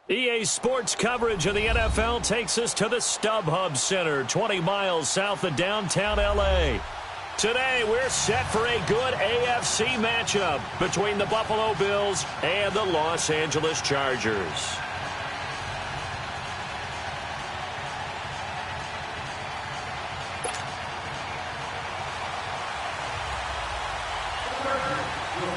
EA Sports coverage of the NFL takes us to the StubHub Center, 20 miles south of downtown L.A. Today, we're set for a good AFC matchup between the Buffalo Bills and the Los Angeles Chargers.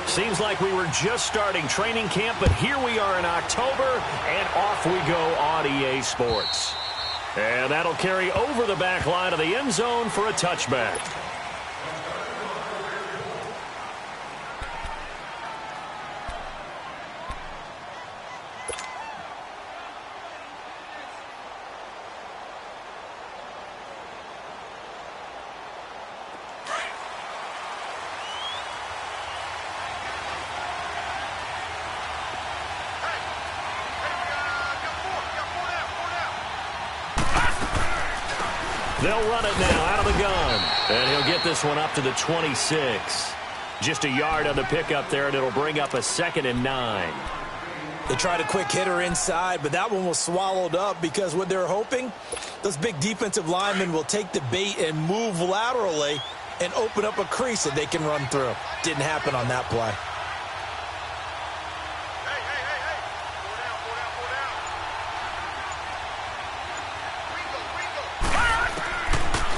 Seems like we were just starting training camp, but here we are in October, and off we go on EA Sports. And that'll carry over the back line of the end zone for a touchback. They'll run it now out of the gun. And he'll get this one up to the 26. Just a yard on the pickup there, and it'll bring up a 2nd and 9. They tried a quick hitter inside, but that one was swallowed up because what they're hoping, those big defensive linemen will take the bait and move laterally and open up a crease that they can run through. Didn't happen on that play.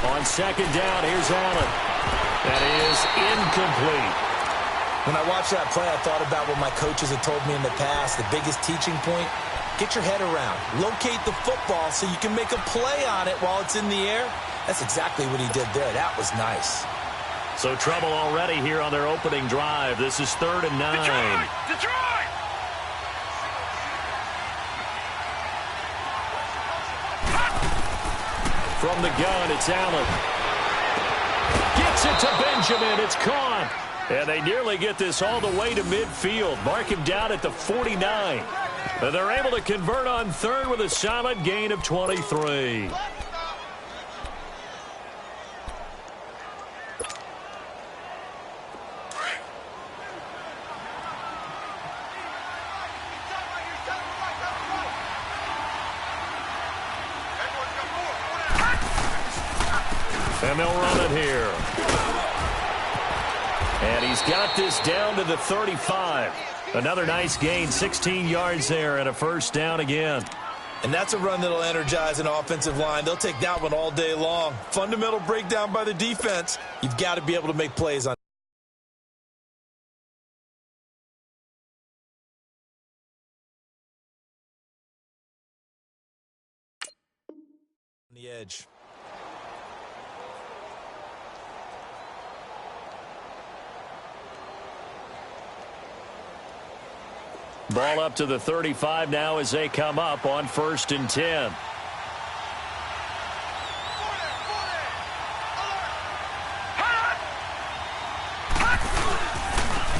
On 2nd down, here's Allen. That is incomplete. When I watched that play, I thought about what my coaches had told me in the past. The biggest teaching point, get your head around. Locate the football so you can make a play on it while it's in the air. That's exactly what he did there. That was nice. So trouble already here on their opening drive. This is 3rd and 9. Detroit! From the gun, it's Allen. Gets it to Benjamin. It's caught. And they nearly get this all the way to midfield. Mark him down at the 49. And they're able to convert on 3rd with a solid gain of 23. And they'll run it here. And he's got this down to the 35. Another nice gain, 16 yards there, and a 1st down again. And that's a run that'll energize an offensive line. They'll take that one all day long. Fundamental breakdown by the defense. You've got to be able to make plays on the edge. Ball up to the 35 now as they come up on 1st and 10.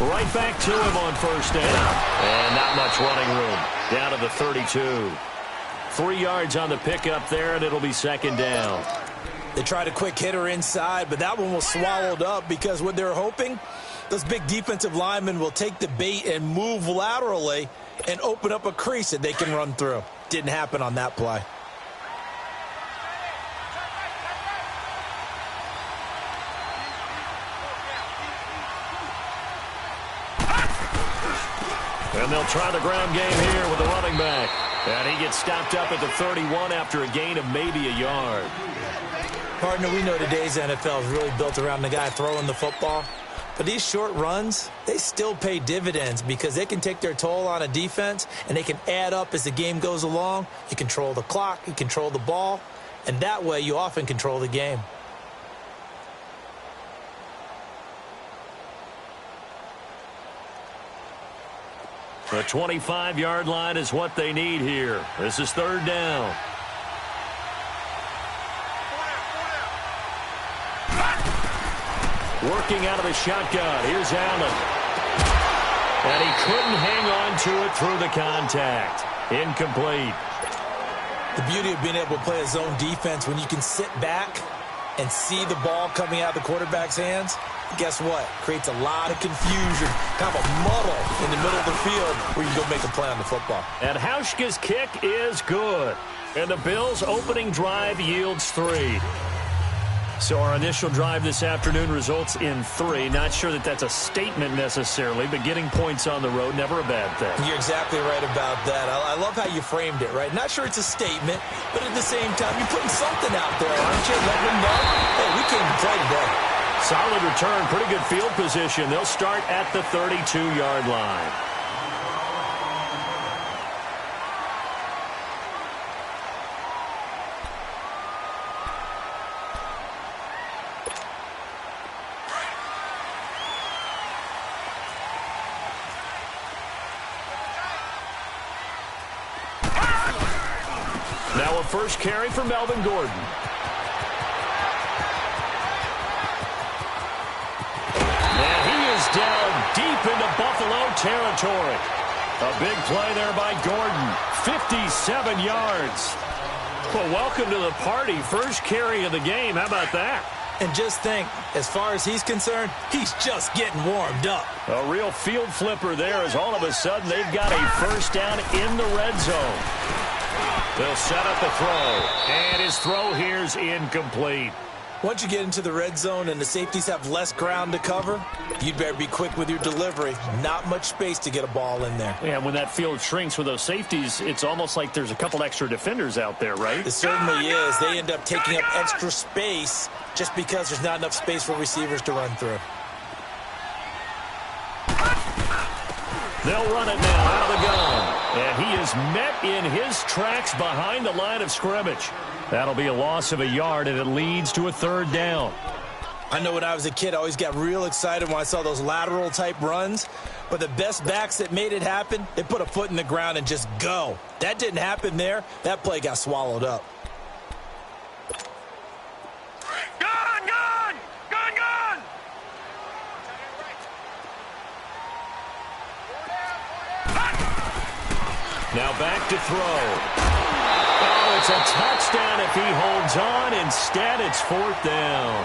Right back to him on 1st down. And not much running room. Down to the 32. 3 yards on the pickup there, and it'll be 2nd down. They tried a quick hitter inside, but that one was swallowed up because what they're hoping, those big defensive linemen will take the bait and move laterally and open up a crease that they can run through. Didn't happen on that play. And they'll try the ground game here with the running back. And he gets stopped up at the 31 after a gain of maybe a yard. Partner, we know today's NFL is really built around the guy throwing the football. But these short runs, they still pay dividends because they can take their toll on a defense and they can add up as the game goes along. You control the clock, you control the ball, and that way you often control the game. The 25-yard line is what they need here. This is 3rd down. Working out of the shotgun. Here's Allen. And he couldn't hang on to it through the contact. Incomplete. The beauty of being able to play a zone defense when you can sit back and see the ball coming out of the quarterback's hands, guess what? Creates a lot of confusion, kind of a muddle in the middle of the field where you can go make a play on the football. And Hauschka's kick is good. And the Bills' opening drive yields 3. So our initial drive this afternoon results in 3. Not sure that that's a statement necessarily, but getting points on the road, never a bad thing. You're exactly right about that. I love how you framed it, right? Not sure it's a statement, but at the same time, you're putting something out there, aren't you? Letting them know, hey, we came to play today. Solid return, pretty good field position. They'll start at the 32-yard line. Now a first carry for Melvin Gordon. And he is down deep into Buffalo territory. A big play there by Gordon. 57 yards. Well, welcome to the party. First carry of the game. How about that? And just think, as far as he's concerned, he's just getting warmed up. A real field flipper there as all of a sudden they've got a first down in the red zone. They'll set up the throw, and his throw here's incomplete. Once you get into the red zone and the safeties have less ground to cover, you'd better be quick with your delivery. Not much space to get a ball in there. Yeah, when that field shrinks with those safeties, it's almost like there's a couple extra defenders out there, right? It certainly is. They end up taking up extra space just because there's not enough space for receivers to run through. They'll run it now out of the gun. And he is met in his tracks behind the line of scrimmage. That'll be a loss of a yard, and it leads to a third down. I know when I was a kid, I always got real excited when I saw those lateral-type runs. But the best backs that made it happen, they put a foot in the ground and just go. That didn't happen there. That play got swallowed up. Now back to throw. Oh, it's a touchdown if he holds on. Instead, it's fourth down.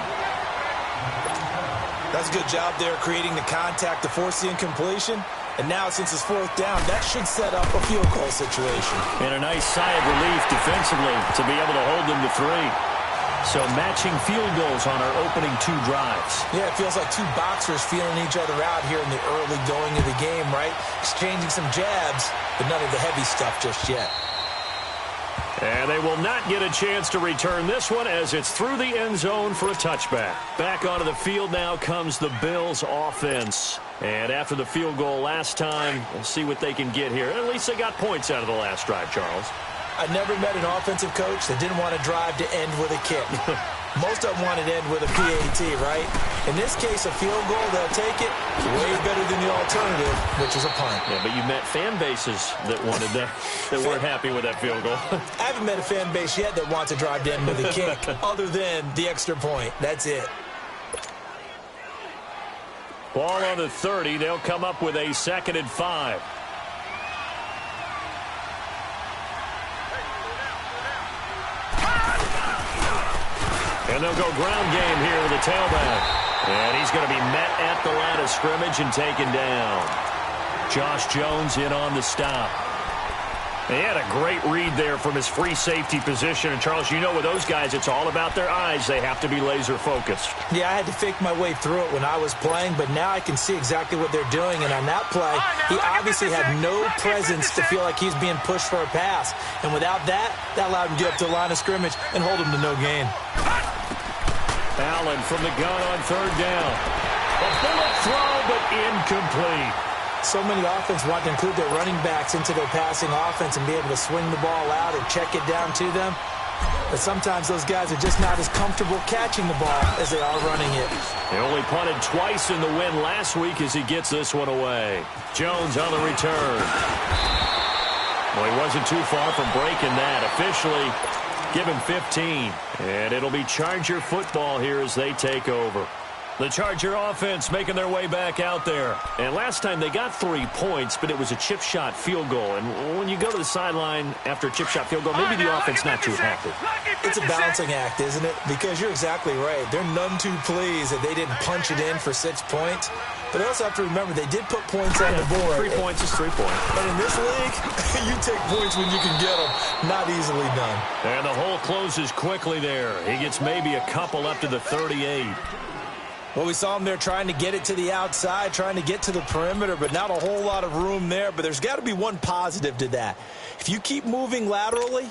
That's a good job there creating the contact to force the incompletion. And now, since it's fourth down, that should set up a field goal situation. And a nice sigh of relief defensively to be able to hold them to 3. So matching field goals on our opening 2 drives. Yeah, it feels like 2 boxers feeling each other out here in the early going of the game, right? Exchanging some jabs, but none of the heavy stuff just yet. And they will not get a chance to return this one as it's through the end zone for a touchback. Back onto the field now comes the Bills offense. And after the field goal last time, we'll see what they can get here. At least they got points out of the last drive, Charles. I never met an offensive coach that didn't want to drive to end with a kick. Most of them wanted to end with a PAT, right? In this case, a field goal, they'll take it. Way better than the alternative, which is a punt. Yeah, but you met fan bases that wanted that weren't happy with that field goal. I haven't met a fan base yet that wants to drive to end with a kick, other than the extra point. That's it. Ball on the 30. They'll come up with a 2nd and 5. And they'll go ground game here with a tailback. And he's going to be met at the line of scrimmage and taken down. Josh Jones in on the stop. He had a great read there from his free safety position. And, Charles, you know with those guys, it's all about their eyes. They have to be laser-focused. Yeah, I had to fake my way through it when I was playing, but now I can see exactly what they're doing. And on that play, he obviously had no presence to feel like he's being pushed for a pass. And without that, that allowed him to get up to the line of scrimmage and hold him to no gain. Allen from the gun on 3rd down. A bullet throw, but incomplete. So many offenses want to include their running backs into their passing offense and be able to swing the ball out or check it down to them. But sometimes those guys are just not as comfortable catching the ball as they are running it. They only punted twice in the win last week as he gets this one away. Jones on the return. Well, he wasn't too far from breaking that. Officially, give him 15. And it'll be Charger football here as they take over. The Charger offense making their way back out there. And last time they got 3 points, but it was a chip shot field goal. And when you go to the sideline after a chip shot field goal, maybe the offense not too happy. It's a balancing act, isn't it? Because you're exactly right. They're none too pleased that they didn't punch it in for 6 points. But they also have to remember they did put points on the board. 3 points is 3 points. But in this league, you take points when you can get them. Not easily done. And the hole closes quickly there. He gets maybe a couple up to the 38. Well, we saw him there trying to get it to the outside, trying to get to the perimeter, but not a whole lot of room there. But there's got to be one positive to that. If you keep moving laterally,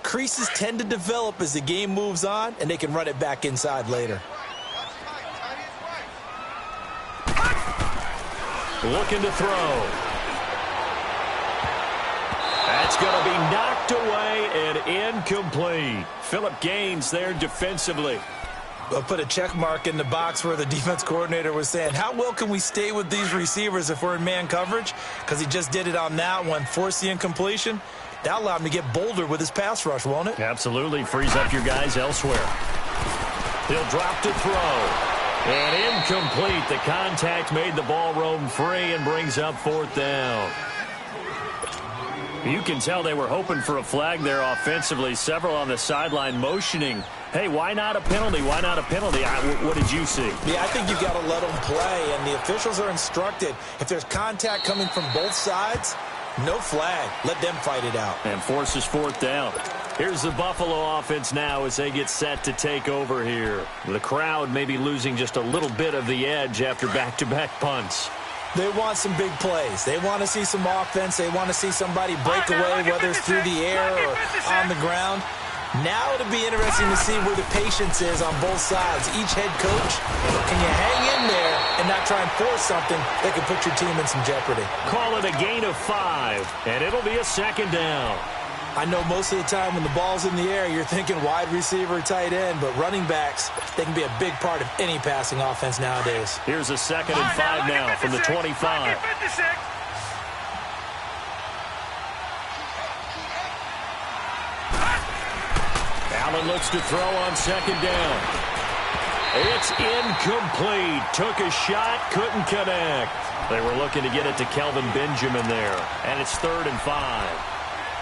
creases tend to develop as the game moves on, and they can run it back inside later. Looking to throw. That's going to be knocked away and incomplete. Phillip Gaines there defensively. I'll put a check mark in the box where the defense coordinator was saying, how well can we stay with these receivers if we're in man coverage? Because he just did it on that one, forced the incompletion. That allowed him to get bolder with his pass rush, won't it? Absolutely. Frees up your guys elsewhere. He'll drop to throw. And incomplete. The contact made the ball roam free and brings up 4th down. You can tell they were hoping for a flag there offensively. Several on the sideline motioning. Hey, why not a penalty? Why not a penalty? What did you see? Yeah, I think you've got to let them play, and the officials are instructed. If there's contact coming from both sides, no flag. Let them fight it out. And forces 4th down. Here's the Buffalo offense now as they get set to take over here. The crowd may be losing just a little bit of the edge after back-to-back punts. They want some big plays. They want to see some offense. They want to see somebody break away, whether it's through the air or on the ground. Now it'll be interesting to see where the patience is on both sides. Each head coach, can you hang in there and not try and force something that could put your team in some jeopardy? Call it a gain of 5, and it'll be a 2nd down. I know most of the time when the ball's in the air, you're thinking wide receiver, tight end, but running backs, they can be a big part of any passing offense nowadays. Here's a 2nd and 5 now from the 25. Allen looks to throw on 2nd down. It's incomplete. Took a shot, couldn't connect. They were looking to get it to Kelvin Benjamin there, and it's 3rd and 5.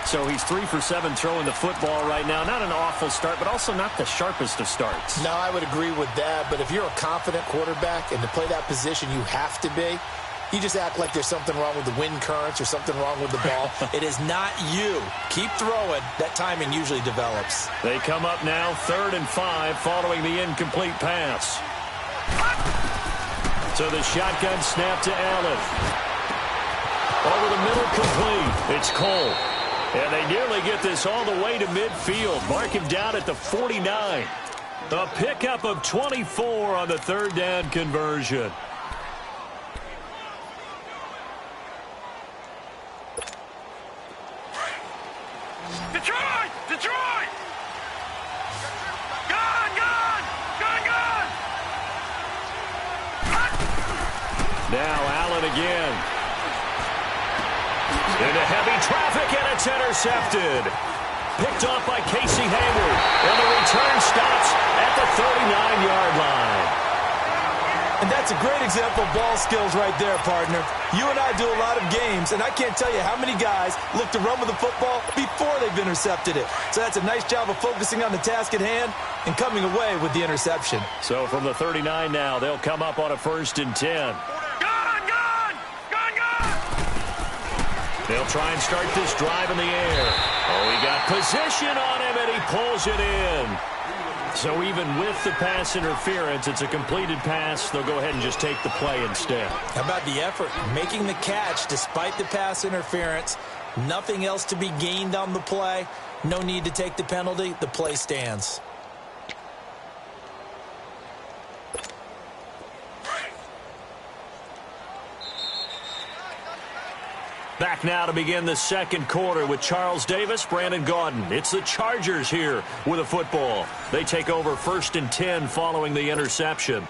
So he's 3 for 7 throwing the football right now. Not an awful start, but also not the sharpest of starts. No, I would agree with that. But if you're a confident quarterback and to play that position, you have to be. You just act like there's something wrong with the wind currents or something wrong with the ball. It is not you. Keep throwing. That timing usually develops. They come up now 3rd and 5 following the incomplete pass. So the shotgun snap to Allen. Over the middle, complete. It's Cole. And they nearly get this all the way to midfield. Mark him down at the 49. A pickup of 24 on the 3rd down conversion. Detroit! Detroit! Gone! Gone! Gone! Gone! Now Allen again. Into heavy traffic, and it's intercepted. Picked off by Casey Hayward. And the return stops at the 39-yard line. And that's a great example of ball skills right there, partner. You and I do a lot of games, and I can't tell you how many guys look to run with the football before they've intercepted it. So that's a nice job of focusing on the task at hand and coming away with the interception. So from the 39 now, they'll come up on a 1st and 10. They'll try and start this drive in the air. Oh, he got position on him, and he pulls it in. So even with the pass interference, it's a completed pass. They'll go ahead and just take the play instead. How about the effort? Making the catch despite the pass interference. Nothing else to be gained on the play. No need to take the penalty. The play stands. Back now to begin the 2nd quarter with Charles Davis, Brandon Gaudin. It's the Chargers here with a football. They take over 1st and 10 following the interception.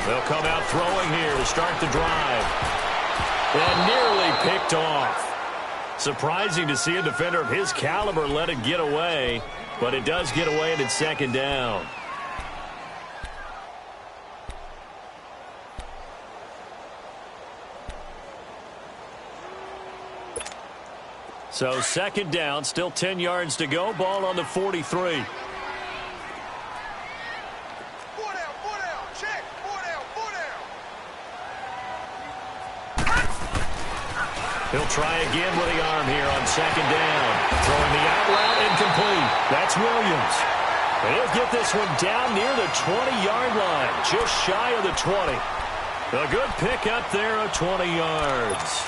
They'll come out throwing here to start the drive. And nearly picked off. Surprising to see a defender of his caliber let it get away, but it does get away and it's second down. So second down, still 10 yards to go, ball on the 43. He'll try again with the arm here on second down. Throwing the out route incomplete. That's Williams. And he'll get this one down near the 20-yard line, just shy of the 20. A good pick up there of 20 yards.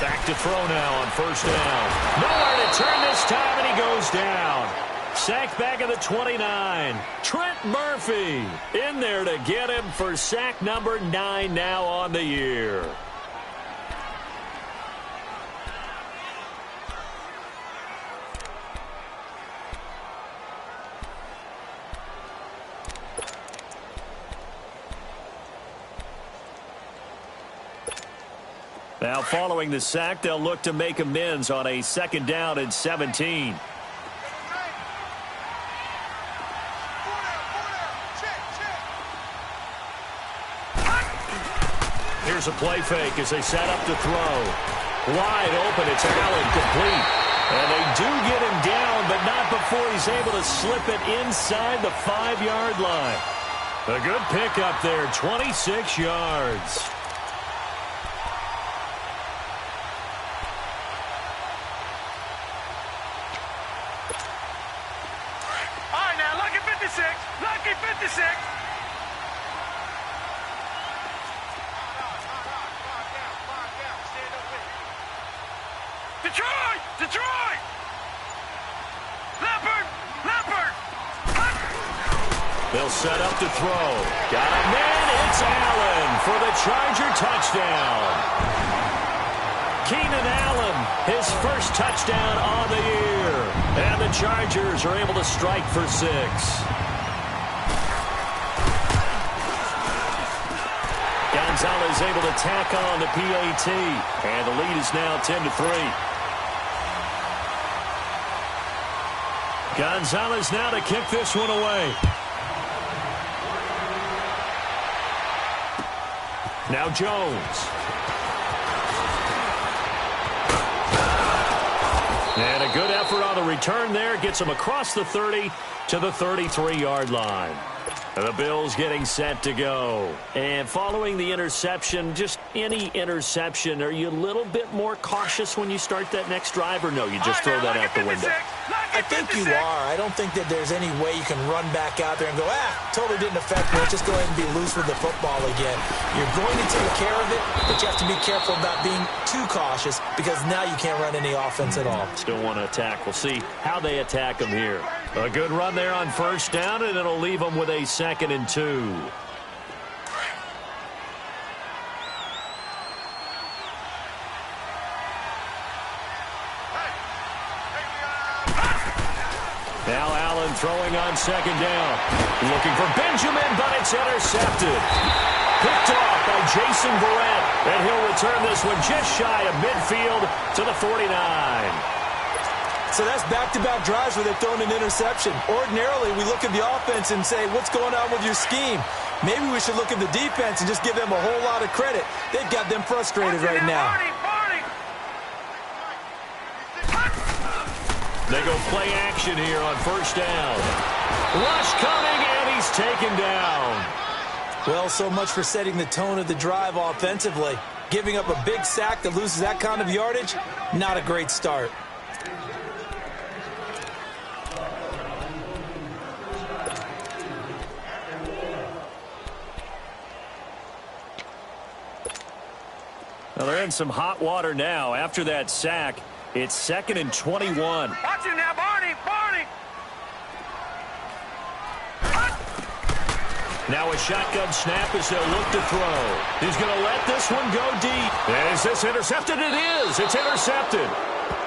Back to throw now on first down. Nowhere to turn this time, and he goes down. Sack back at the 29. Trent Murphy in there to get him for sack number 9 now on the year. Now following the sack, they'll look to make amends on a second down and 17. Here's a play fake as they set up to throw. Wide open, it's Allen, complete. And they do get him down, but not before he's able to slip it inside the 5-yard line. A good pickup there, 26 yards. Lucky 56. Detroit! Detroit! Leopard! Leopard! They'll set up to throw. Got a man. It's Allen for the Charger touchdown. Keenan Allen, his first touchdown on the year. And the Chargers are able to strike for 6. Gonzalez able to tack on the PAT. And the lead is now 10-3. Gonzalez now to kick this one away. Now Jones. And a good effort on the return there. Gets him across the 30 to the 33-yard line. The Bills getting set to go. And following the interception, just any interception, are you a little bit more cautious when you start that next drive, or no, you just throw that out the window? I think you are. I don't think that there's any way you can run back out there and go, totally didn't affect me. Let's just go ahead and be loose with the football again. You're going to take care of it, but you have to be careful about being too cautious because now you can't run any offense at all. Still want to attack. We'll see how they attack him here. A good run there on first down, and it'll leave them with a 2nd and 2. Now Allen throwing on second down. Looking for Benjamin, but it's intercepted. Picked off by Jason Verrett, and he'll return this one just shy of midfield to the 49. So that's back-to-back drives where they've thrown an interception. Ordinarily, we look at the offense and say, what's going on with your scheme? Maybe we should look at the defense and just give them a whole lot of credit. They've got them frustrated right now. They go play action here on first down. Rush coming, and he's taken down. Well, so much for setting the tone of the drive offensively. Giving up a big sack that loses that kind of yardage, not a great start. Well, they're in some hot water now. After that sack, it's 2nd and 21. Watch it now, Barney! Barney! Now a shotgun snap as they'll look to throw. He's going to let this one go deep. And is this intercepted? It is. It's intercepted.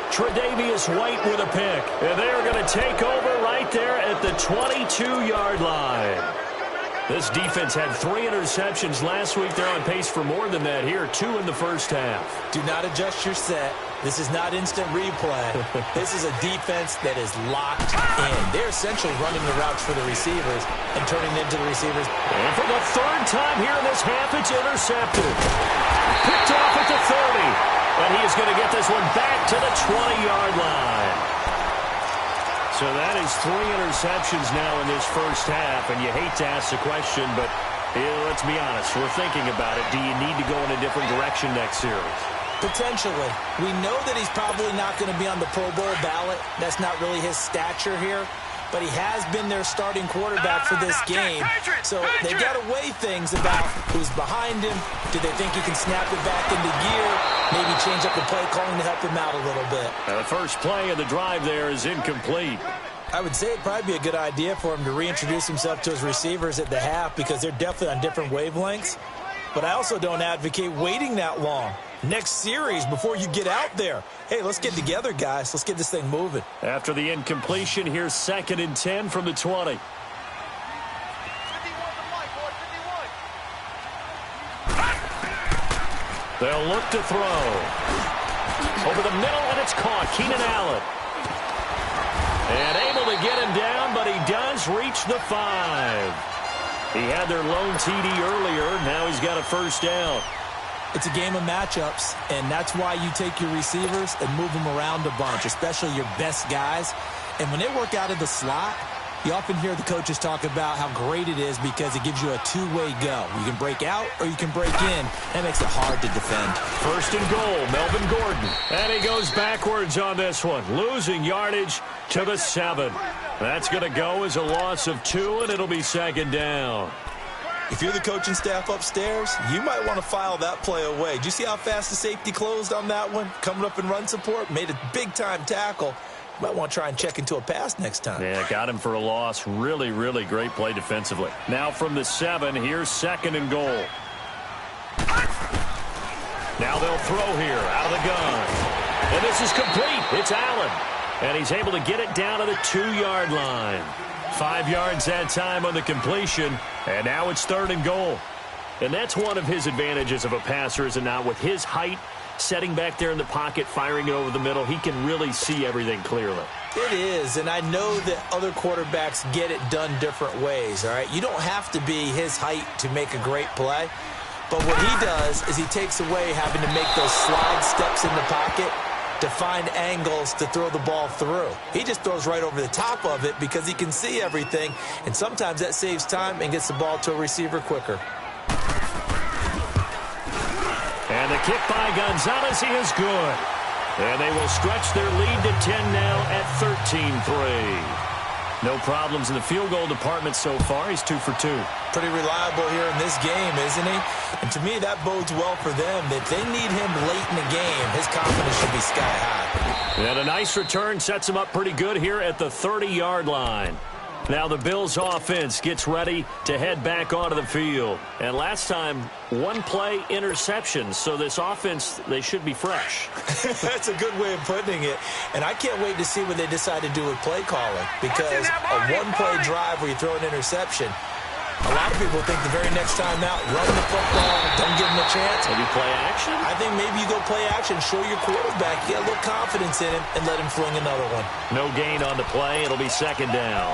Tre'Davious White with a pick. And they are going to take over right there at the 22-yard line. This defense had 3 interceptions last week. They're on pace for more than that here, 2 in the first half. Do not adjust your set. This is not instant replay. This is a defense that is locked in. They're essentially running the routes for the receivers and turning them to the receivers. And for the 3rd time here in this half, it's intercepted. Picked off at the 30. And he is going to get this one back to the 20-yard line. So that is 3 interceptions now in this first half, and you hate to ask the question, but let's be honest, we're thinking about it. Do you need to go in a different direction next series? Potentially. We know that he's probably not going to be on the Pro Bowl ballot. That's not really his stature here, but he has been their starting quarterback for this game. So they've got to weigh things about who's behind him. Do they think he can snap it back into gear? Maybe change up the play calling to help him out a little bit. The first play of the drive there is incomplete. I would say it'd probably be a good idea for him to reintroduce himself to his receivers at the half because they're definitely on different wavelengths. But I also don't advocate waiting that long. Next series before you get out there. Hey, let's get together, guys. Let's get this thing moving. After the incompletion, here's 2nd and 10 from the 20. They'll look to throw. Over the middle, and it's caught. Keenan Allen. And able to get him down, but he does reach the 5. He had their lone TD earlier. Now he's got a first down. It's a game of matchups, and that's why you take your receivers and move them around a bunch, especially your best guys. And when they work out of the slot, you often hear the coaches talk about how great it is because it gives you a two-way go. You can break out or you can break in. That makes it hard to defend. 1st and goal, Melvin Gordon. And he goes backwards on this one, losing yardage to the 7. That's going to go as a loss of 2, and it'll be 2nd down. If you're the coaching staff upstairs, you might want to file that play away. Did you see how fast the safety closed on that one? Coming up in run support, made a big-time tackle. Might want to try and check into a pass next time. Yeah, got him for a loss. Really, really great play defensively. Now from the 7, here's 2nd and goal. Now they'll throw here out of the gun. And this is complete. It's Allen. And he's able to get it down to the 2-yard line. 5 yards that time on the completion. And now it's 3rd and goal. And that's one of his advantages of a passer, is it not? With his height, setting back there in the pocket, firing it over the middle, he can really see everything clearly. It is, and I know that other quarterbacks get it done different ways, all right? You don't have to be his height to make a great play. But what he does is he takes away having to make those slide steps in the pocket to find angles to throw the ball through. He just throws right over the top of it because he can see everything, and sometimes that saves time and gets the ball to a receiver quicker. And the kick by Gonzalez, he is good. And they will stretch their lead to 10 now at 13-3. No problems in the field goal department so far. He's 2 for 2. Pretty reliable here in this game, isn't he? And to me, that bodes well for them. That they need him late in the game. His confidence should be sky high. And a nice return sets him up pretty good here at the 30-yard line. Now the Bills offense gets ready to head back onto the field. And last time, 1 play interception. So this offense, they should be fresh. That's a good way of putting it. And I can't wait to see what they decide to do with play calling. Because a 1-play drive where you throw an interception, a lot of people think the very next time out, run the football, don't give him a chance. Maybe play action? I think maybe you go play action, show your quarterback, get a little confidence in him, and let him fling another one. No gain on the play. It'll be 2nd down.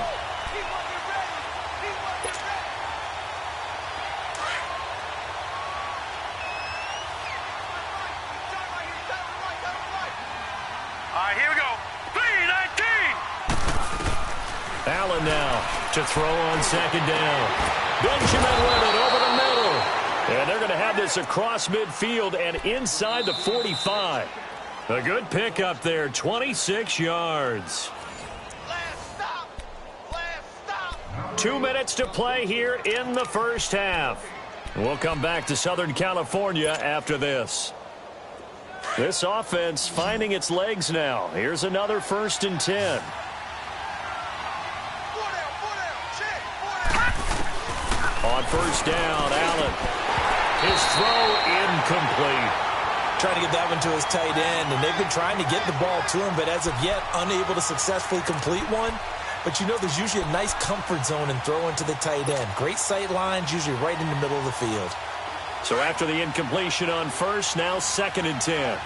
Here we go. 3-19. Allen now to throw on 2nd down. Benjamin with it over the middle. And they're going to have this across midfield and inside the 45. A good pickup there, 26 yards. Last stop. 2 minutes to play here in the first half. We'll come back to Southern California after this. This offense finding its legs now. Here's another 1st and 10. On first down, Allen. His throw incomplete. Trying to get that one to his tight end, and they've been trying to get the ball to him, but as of yet, unable to successfully complete one. But you know there's usually a nice comfort zone in throwing to the tight end. Great sight lines, usually right in the middle of the field. So after the incompletion on first, now 2nd and 10.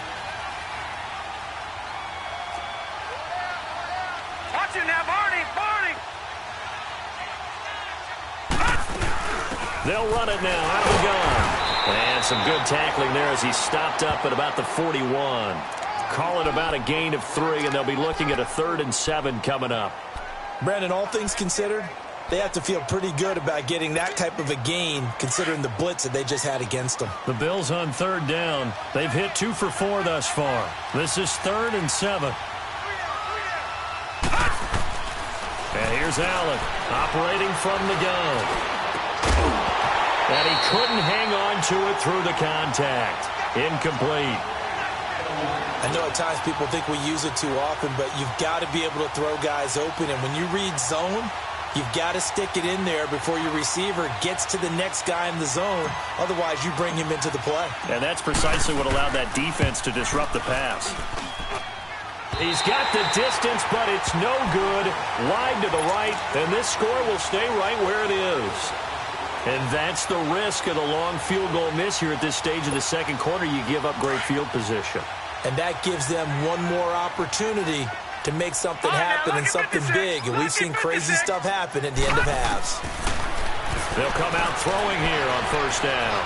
Watch it now, Barney! They'll run it now out of the gun. And some good tackling there as he stopped up at about the 41. Call it about a gain of 3, and they'll be looking at a 3rd and 7 coming up. Brandon, all things considered, they have to feel pretty good about getting that type of a gain considering the blitz that they just had against them. The Bills on 3rd down. They've hit 2 for 4 thus far. This is 3rd and 7. And here's Allen operating from the gun. And he couldn't hang on to it through the contact. Incomplete. I know at times people think we use it too often, but you've got to be able to throw guys open. And when you read zone, you've got to stick it in there before your receiver gets to the next guy in the zone. Otherwise, you bring him into the play. And that's precisely what allowed that defense to disrupt the pass. He's got the distance, but it's no good. Wide to the right, and this score will stay right where it is. And that's the risk of the long field goal miss here at this stage of the second quarter. You give up great field position. And that gives them one more opportunity to make something happen and something big. And we've seen crazy stuff happen at the end of halves. They'll come out throwing here on first down.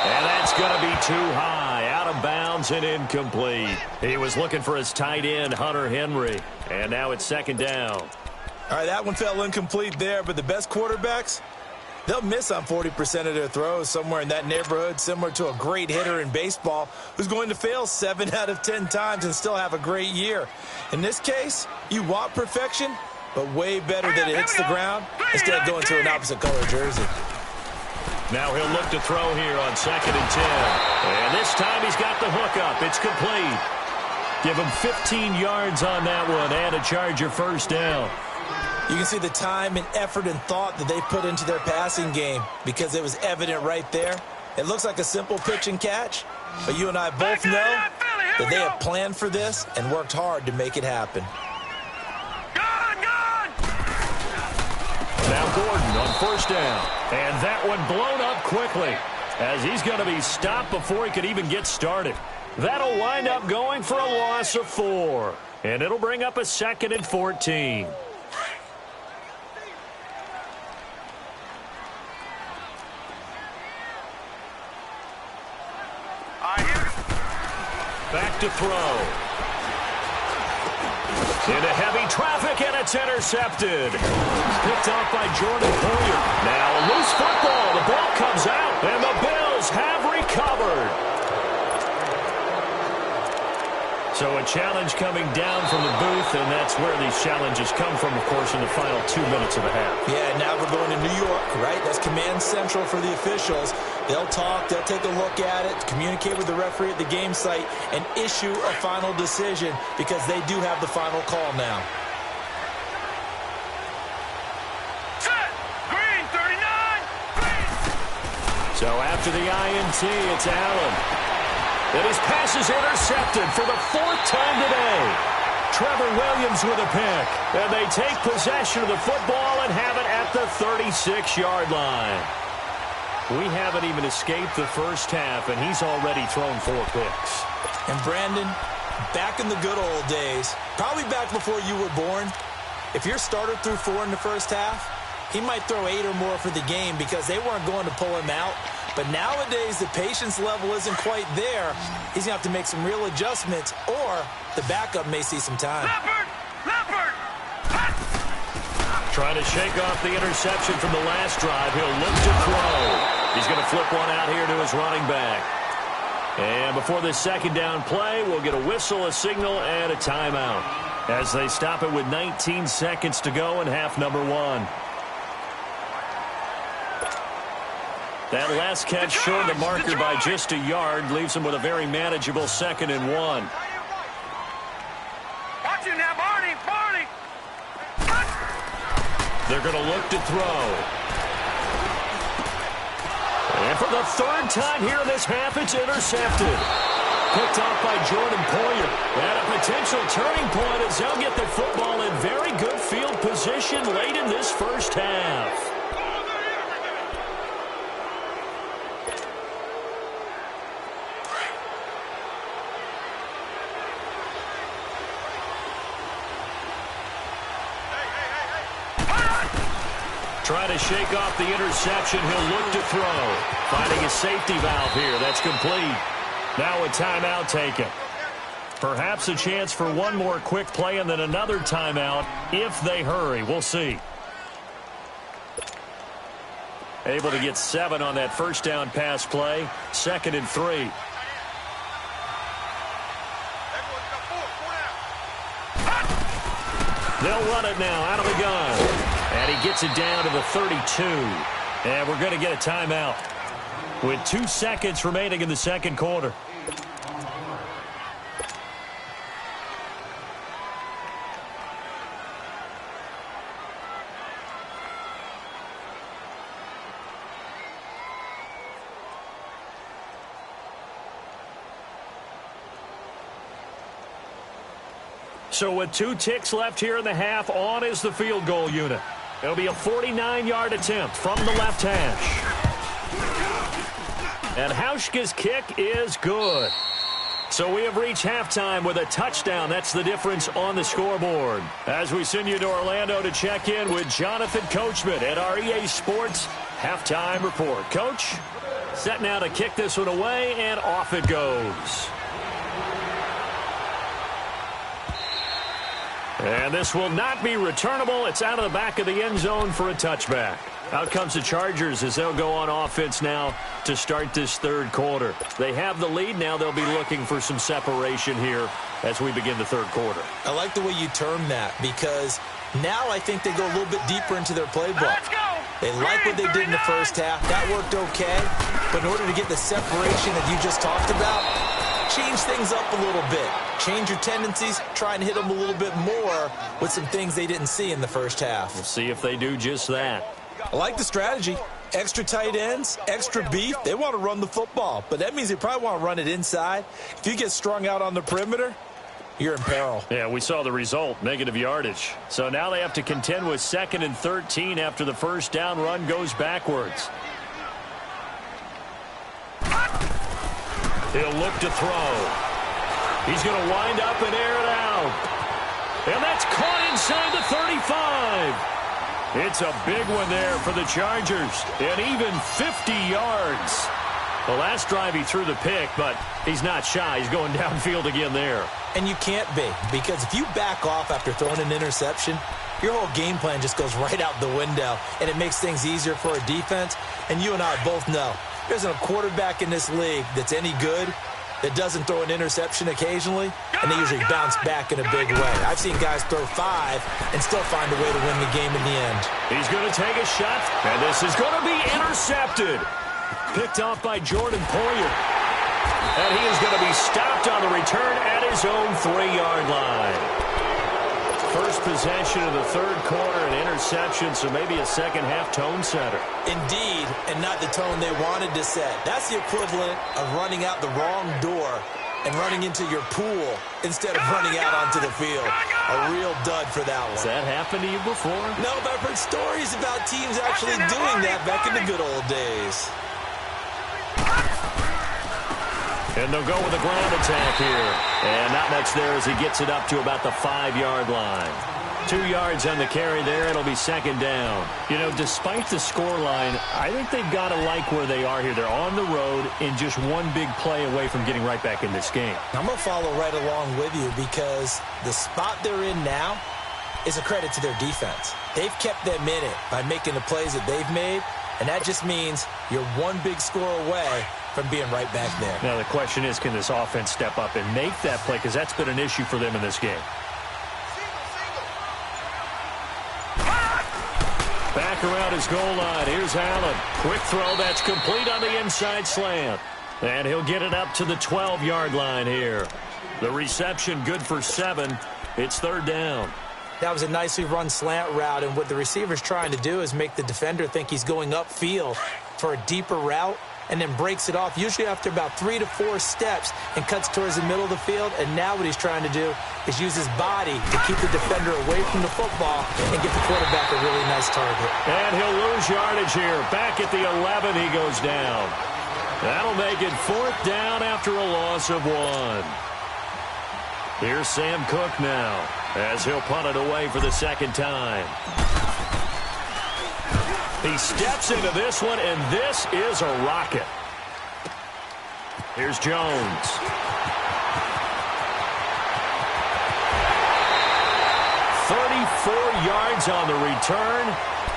And that's going to be too high, out of bounds and incomplete. He was looking for his tight end, Hunter Henry. And now it's 2nd down. All right, that one fell incomplete there, but the best quarterbacks, they'll miss on 40% of their throws, somewhere in that neighborhood, similar to a great hitter in baseball who's going to fail 7 out of 10 times and still have a great year. In this case, you want perfection, but way better that it hits the ground instead of going to an opposite color jersey. Now he'll look to throw here on 2nd and 10. And this time he's got the hook up. It's complete. Give him 15 yards on that one and a Charger first down. You can see the time and effort and thought that they put into their passing game because it was evident right there. It looks like a simple pitch and catch, but you and I both know that they have planned for this and worked hard to make it happen. Now Gordon on first down, and that one blown up quickly as he's going to be stopped before he could even get started. That'll wind up going for a loss of 4, and it'll bring up a 2nd and 14. Back to throw. Into heavy traffic, and it's intercepted. Picked off by Jordan Poyer. Now a loose football. The ball comes out, and the Bills have recovered. So a challenge coming down from the booth, and that's where these challenges come from, of course, in the final 2 minutes of the half. Yeah, now we're going to New York, right? That's command central for the officials. They'll talk, they'll take a look at it, communicate with the referee at the game site, and issue a final decision because they do have the final call now. Set! Green, 39! Green! So after the INT, it's Allen. And his pass is intercepted for the 4th time today. Trevor Williams with a pick. And they take possession of the football and have it at the 36-yard line. We haven't even escaped the first half, and he's already thrown 4 picks. And Brandon, back in the good old days, probably back before you were born, if your starter threw 4 in the first half, he might throw 8 or more for the game because they weren't going to pull him out. But nowadays, the patience level isn't quite there. He's going to have to make some real adjustments, or the backup may see some time. Leopard! Trying to shake off the interception from the last drive. He'll look to throw. He's going to flip one out here to his running back. And before this 2nd down play, we'll get a whistle, a signal, and a timeout as they stop it with 19 seconds to go in half number 1. That last catch short of the marker by just a yard leaves him with a very manageable 2nd and 1. Watch it now, Barney! They're going to look to throw. And for the third time here in this half, it's intercepted. Picked off by Jordan Poyer. And a potential turning point as they'll get the football in very good field position late in this first half. Trying to shake off the interception. He'll look to throw. Finding a safety valve here. That's complete. Now a timeout taken. Perhaps a chance for one more quick play and then another timeout if they hurry. We'll see. Able to get 7 on that first down pass play. 2nd and 3. They'll run it now out of the gun. And he gets it down to the 32. And we're going to get a timeout with 2 seconds remaining in the second quarter. So with 2 ticks left here in the half, on is the field goal unit. It'll be a 49-yard attempt from the left hash. And Hauschka's kick is good. So we have reached halftime with a touchdown. That's the difference on the scoreboard. As we send you to Orlando to check in with Jonathan Coachman at our EA Sports Halftime Report. Coach, set now to kick this one away, and off it goes. And this will not be returnable. It's out of the back of the end zone for a touchback. Out comes the Chargers as they'll go on offense now to start this third quarter. They have the lead. Now they'll be looking for some separation here as we begin the third quarter. I like the way you term that because now I think they go a little bit deeper into their playbook. They like what they did in the first half. That worked okay. But in order to get the separation that you just talked about, change things up a little bit. Change your tendencies. Try and hit them a little bit more with some things they didn't see in the first half. We'll see if they do just that. I like the strategy. Extra tight ends, extra beef. They want to run the football, but that means they probably want to run it inside. If you get strung out on the perimeter, you're in peril. Yeah, we saw the result, negative yardage. So now they have to contend with 2nd and 13 after the first down run goes backwards. He'll look to throw. He's going to wind up and air it out. And that's caught inside the 35. It's a big one there for the Chargers. And even 50 yards. The last drive he threw the pick, but he's not shy. He's going downfield again there. And you can't be, because if you back off after throwing an interception, your whole game plan just goes right out the window, and it makes things easier for a defense. And you and I both know there's a quarterback in this league that's any good that doesn't throw an interception occasionally, and they usually bounce back in a big way. I've seen guys throw 5 and still find a way to win the game in the end. He's going to take a shot, and this is going to be intercepted. Picked off by Jordan Poyer. And he is going to be stopped on the return at his own 3-yard line. First possession of the third quarter, an interception, so maybe a second-half tone setter. Indeed, and not the tone they wanted to set. That's the equivalent of running out the wrong door and running into your pool instead of running out onto the field. A real dud for that one. Has that happened to you before? No, but I've heard stories about teams actually doing that back in the good old days. And they'll go with a ground attack here. And not much there as he gets it up to about the 5-yard line. 2 yards on the carry there. It'll be second down. You know, despite the scoreline, I think they've got to like where they are here. They're on the road and just one big play away from getting right back in this game. I'm going to follow right along with you because the spot they're in now is a credit to their defense. They've kept them in it by making the plays that they've made, and that just means you're one big score away from being right back there. Now the question is, can this offense step up and make that play? Because that's been an issue for them in this game. Back around his goal line. Here's Allen. Quick throw. That's complete on the inside slant. And he'll get it up to the 12-yard line here. The reception good for 7. It's third down. That was a nicely run slant route, and what the receiver's trying to do is make the defender think he's going upfield for a deeper route, and then breaks it off, usually after about 3 to 4 steps, and cuts towards the middle of the field. And now what he's trying to do is use his body to keep the defender away from the football and get the quarterback a really nice target. And he'll lose yardage here. Back at the 11, he goes down. That'll make it 4th down after a loss of 1. Here's Sam Cook now, as he'll punt it away for the second time. He steps into this one, and this is a rocket. Here's Jones. Yards on the return,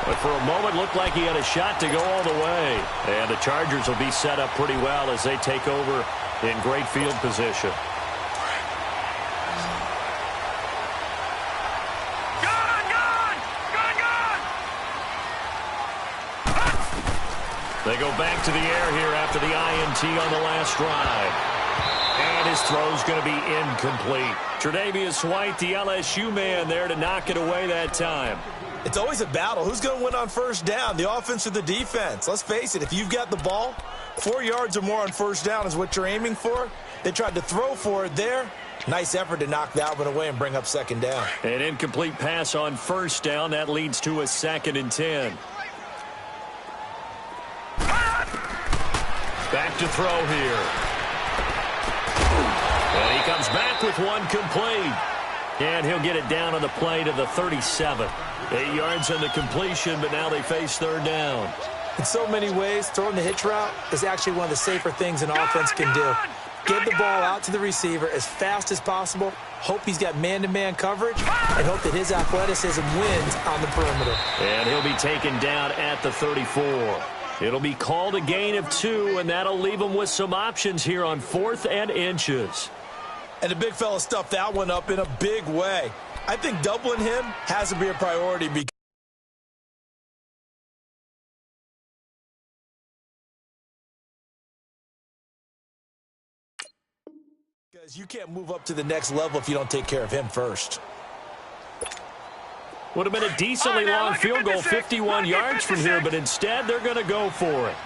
but for a moment looked like he had a shot to go all the way. And the Chargers will be set up pretty well as they take over in great field position. They go back to the air here after the INT on the last drive. And his throw's going to be incomplete. Tre'Davious White, the LSU man, there to knock it away that time. It's always a battle. Who's going to win on first down, the offense or the defense? Let's face it, if you've got the ball, 4 yards or more on first down is what you're aiming for. They tried to throw for it there. Nice effort to knock that one away and bring up second down. An incomplete pass on first down. That leads to a 2nd and 10. Back to throw here. And he comes back with one complete. And he'll get it down on the play to the 37. 8 yards on the completion, but now they face third down. In so many ways, throwing the hitch route is actually one of the safer things an offense can do. Get the ball out to the receiver as fast as possible, hope he's got man-to-man coverage, and hope that his athleticism wins on the perimeter. And he'll be taken down at the 34. It'll be called a gain of 2, and that'll leave him with some options here on 4th and inches. And the big fella stuffed that one up in a big way. I think doubling him has to be a priority because you can't move up to the next level if you don't take care of him first. Would have been a decently long field goal, 51 yards from here, but instead they're going to go for it.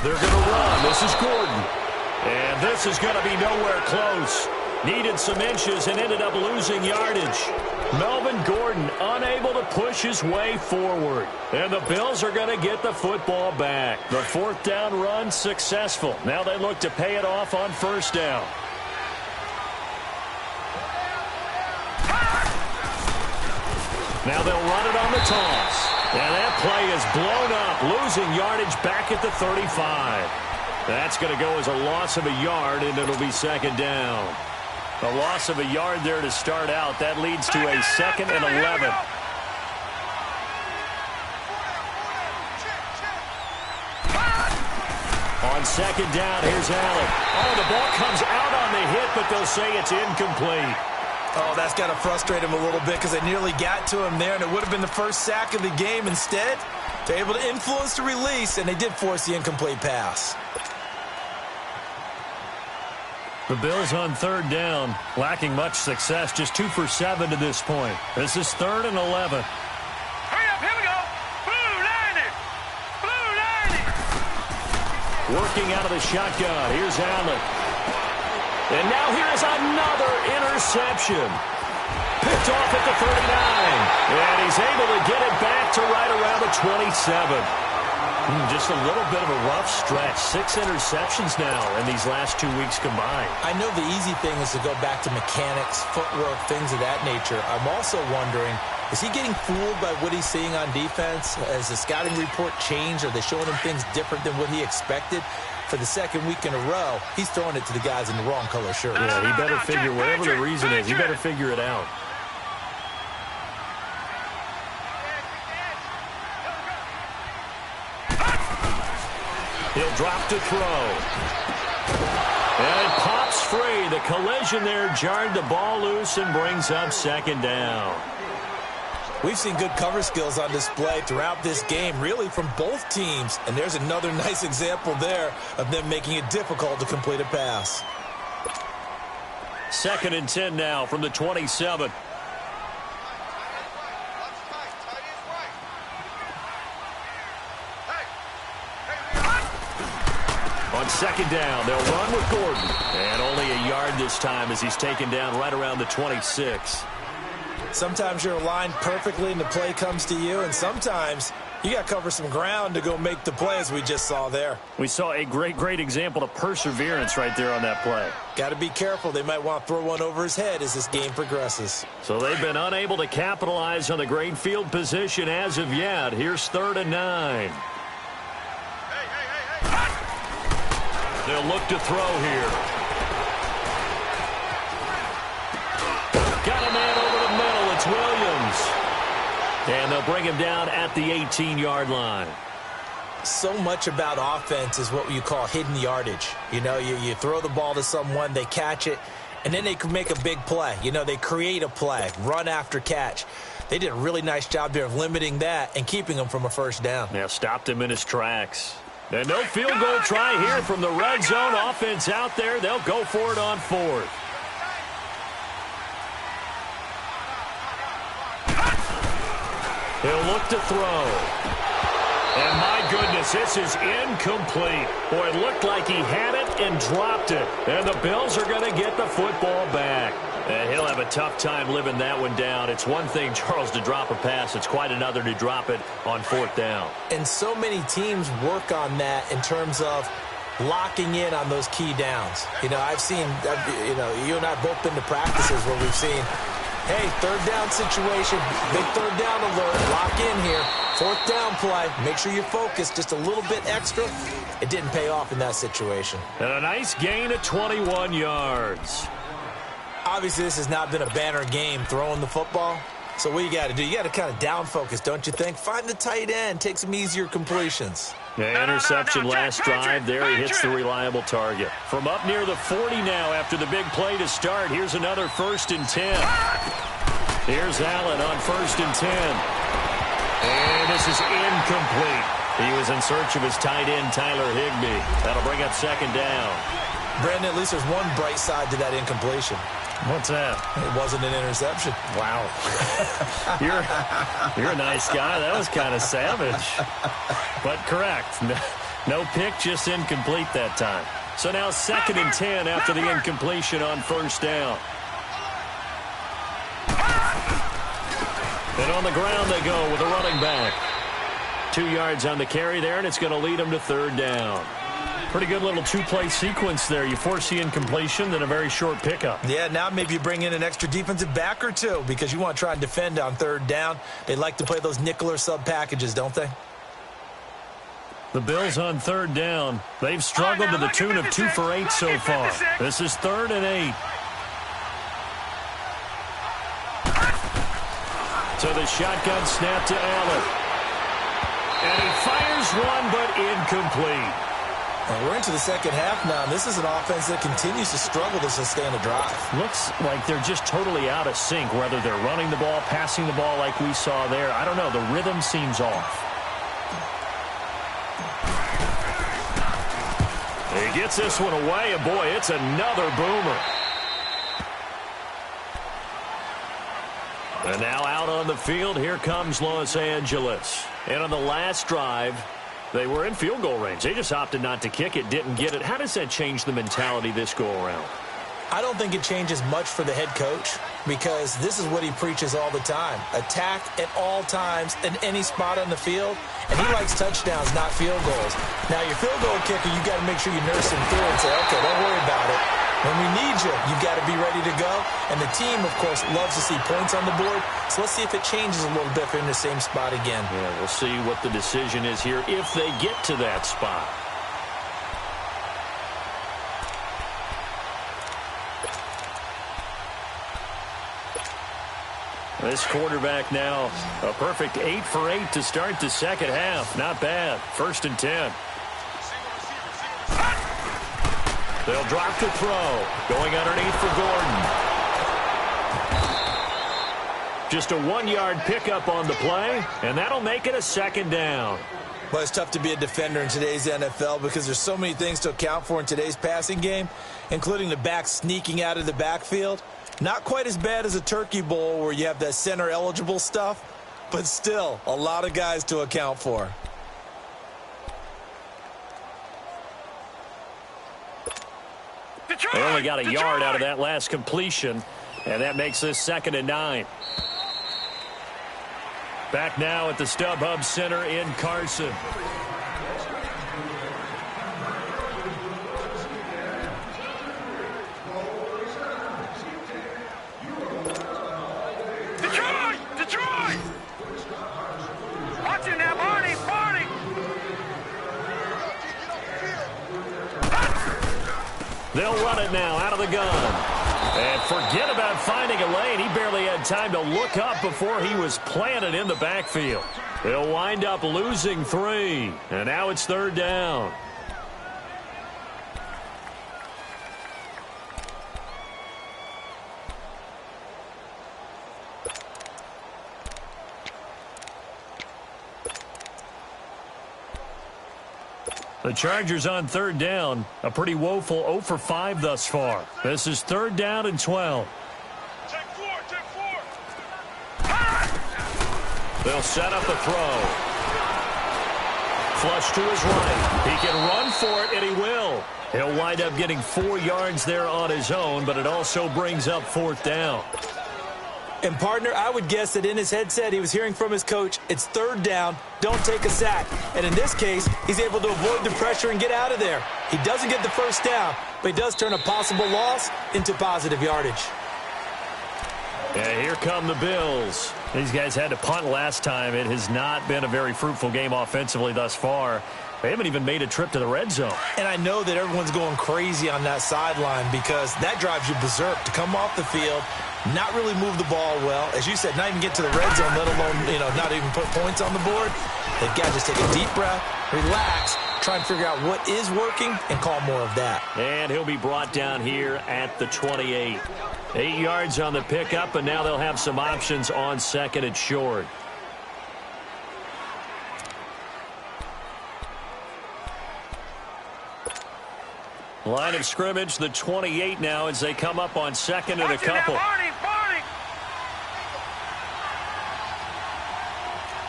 They're going to run. This is Gordon. And this is going to be nowhere close. Needed some inches and ended up losing yardage. Melvin Gordon unable to push his way forward. And the Bills are going to get the football back. The 4th down run successful. Now they look to pay it off on first down. Now they'll run it on the toss. And that play is blown up, losing yardage back at the 35. That's going to go as a loss of a yard, and it'll be second down. A loss of a yard there to start out. That leads to a 2nd and 11. On second down, here's Allen. Oh, the ball comes out on the hit, but they'll say it's incomplete. Oh, that's got to frustrate him a little bit because they nearly got to him there, and it would have been the first sack of the game. Instead, they're able to influence the release, and they did force the incomplete pass. The Bills on third down, lacking much success, just 2 for 7 to this point. This is 3rd and 11. Hurry up, here we go. Blue 90. Blue 90. Working out of the shotgun. Here's Allen. And now here's another interception. Picked off at the 39. And he's able to get it back to right around the 27. Just a little bit of a rough stretch. 6 interceptions now in these last 2 weeks combined. I know the easy thing is to go back to mechanics, footwork, things of that nature. I'm also wondering, is he getting fooled by what he's seeing on defense? Has the scouting report changed? Are they showing him things different than what he expected? For the 2nd week in a row, he's throwing it to the guys in the wrong color shirts. Yeah, he better figure, whatever the reason is, he better figure it out. He'll drop to throw. And it pops free. The collision there jarred the ball loose and brings up second down. We've seen good cover skills on display throughout this game, really from both teams. And there's another nice example there of them making it difficult to complete a pass. 2nd and 10 now from the 27. On 2nd down, they'll run with Gordon. And only a yard this time as he's taken down right around the 26. Sometimes you're aligned perfectly and the play comes to you, and sometimes you got to cover some ground to go make the play, as we just saw there. We saw a great example of perseverance right there on that play. Got to be careful. They might want to throw one over his head as this game progresses. So they've been unable to capitalize on the great field position as of yet. Here's 3rd and 9. They'll look to throw here. Got a man over the middle. It's Williams. And they'll bring him down at the 18-yard line. So much about offense is what you call hidden yardage. You know, you throw the ball to someone, they catch it, and then they can make a big play. You know, they create a play, run after catch. They did a really nice job there of limiting that and keeping him from a first down. Yeah, stopped him in his tracks. And no field goal try here from the red zone offense out there. They'll go for it on 4th. He'll look to throw. And my goodness, this is incomplete. Boy, it looked like he had it and dropped it. And the Bills are going to get the football back. And he'll have a tough time living that one down. It's one thing, Charles, to drop a pass. It's quite another to drop it on 4th down. And so many teams work on that in terms of locking in on those key downs. You know, I've seen, you and I both been to practices where we've seen, hey, 3rd down situation, big 3rd down alert, lock in here. 4th down play, make sure you're focused just a little bit extra. It didn't pay off in that situation. And a nice gain of 21 yards. Obviously, this has not been a banner game throwing the football. So what you got to do, you got to kind of down focus, don't you think? Find the tight end, take some easier completions. Yeah, interception last drive. There he hits the reliable target. From up near the 40 now after the big play to start. Here's another 1st and 10. Here's Allen on 1st and 10. And this is incomplete. He was in search of his tight end, Tyler Higbee. That'll bring up 2nd down. Brandon, at least there's one bright side to that incompletion. What's that? It wasn't an interception. Wow. You're a nice guy. That was kind of savage. But correct. No pick, just incomplete that time. So now 2nd and 10 after the incompletion on 1st down. And on the ground they go with a running back. 2 yards on the carry there, and it's going to lead them to 3rd down. Pretty good little 2-play sequence there. You force the incompletion, then a very short pickup. Yeah, now maybe you bring in an extra defensive back or two because you want to try and defend on 3rd down. They like to play those nickel or sub packages, don't they? The Bills on 3rd down. They've struggled to the tune of 2 for 8 so far. This is 3rd and 8. So the shotgun snap to Allen. And he fires one, but incomplete. Well, we're into the 2nd half now. This is an offense that continues to struggle to sustain a drive. Looks like they're just totally out of sync, whether they're running the ball, passing the ball like we saw there. I don't know. The rhythm seems off. He gets this one away, and boy, it's another boomer. And now out on the field, here comes Los Angeles. And on the last drive, they were in field goal range. They just opted not to kick it, didn't get it. How does that change the mentality this go-around? I don't think it changes much for the head coach because this is what he preaches all the time. Attack at all times in any spot on the field, and he likes touchdowns, not field goals. Now, your field goal kicker, you got to make sure you nurse him through and say, okay, don't worry about it. When we need you, you've got to be ready to go. And the team, of course, loves to see points on the board. So let's see if it changes a little bit if they're in the same spot again. Yeah, we'll see what the decision is here if they get to that spot. This quarterback now, a perfect 8 for 8 to start the 2nd half. Not bad. 1st and 10. They'll drop the throw. Going underneath for Gordon. Just a 1-yard pickup on the play, and that'll make it a 2nd down. Well, it's tough to be a defender in today's NFL because there's so many things to account for in today's passing game, including the back sneaking out of the backfield. Not quite as bad as a turkey bowl where you have that center-eligible stuff, but still a lot of guys to account for. They only got a yard out of that last completion, and that makes this 2nd and 9. Back now at the StubHub Center in Carson. Detroit! Watching that, Barney! They'll run it now out of the gun. And forget about finding a lane. He barely had time to look up before he was planted in the backfield. They'll wind up losing 3. And now it's 3rd down. The Chargers on 3rd down, a pretty woeful 0 for 5 thus far. This is 3rd down and 12. Take 4. They'll set up a throw. Flush to his right. He can run for it, and he will. He'll wind up getting 4 yards there on his own, but it also brings up 4th down. And, partner, I would guess that in his headset he was hearing from his coach, it's 3rd down, don't take a sack. And in this case, he's able to avoid the pressure and get out of there. He doesn't get the 1st down, but he does turn a possible loss into positive yardage. Yeah, here come the Bills. These guys had to punt last time. It has not been a very fruitful game offensively thus far. They haven't even made a trip to the red zone. And I know that everyone's going crazy on that sideline because that drives you berserk to come off the field, not really move the ball well. As you said, not even get to the red zone, let alone, not even put points on the board. They've got to just take a deep breath, relax, try and figure out what is working and call more of that. And he'll be brought down here at the 28. 8 yards on the pickup, and now they'll have some options on 2nd and short. Line of scrimmage, the 28 now as they come up on 2nd and a couple. Barney!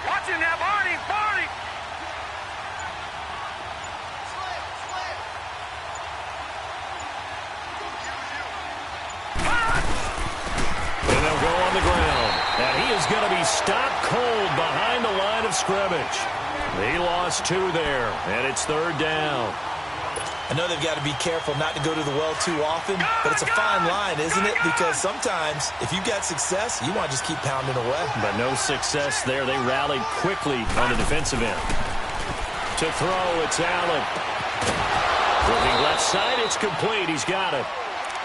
Watching that, Barney! And they'll go on the ground. And he is going to be stopped cold behind the line of scrimmage. He lost 2 there, and it's 3rd down. I know they've got to be careful not to go to the well too often, but it's a fine line, isn't it? Because sometimes, if you've got success, you want to just keep pounding away. But no success there. They rallied quickly on the defensive end. To throw, it's Allen. Looking left side, it's complete. He's got it.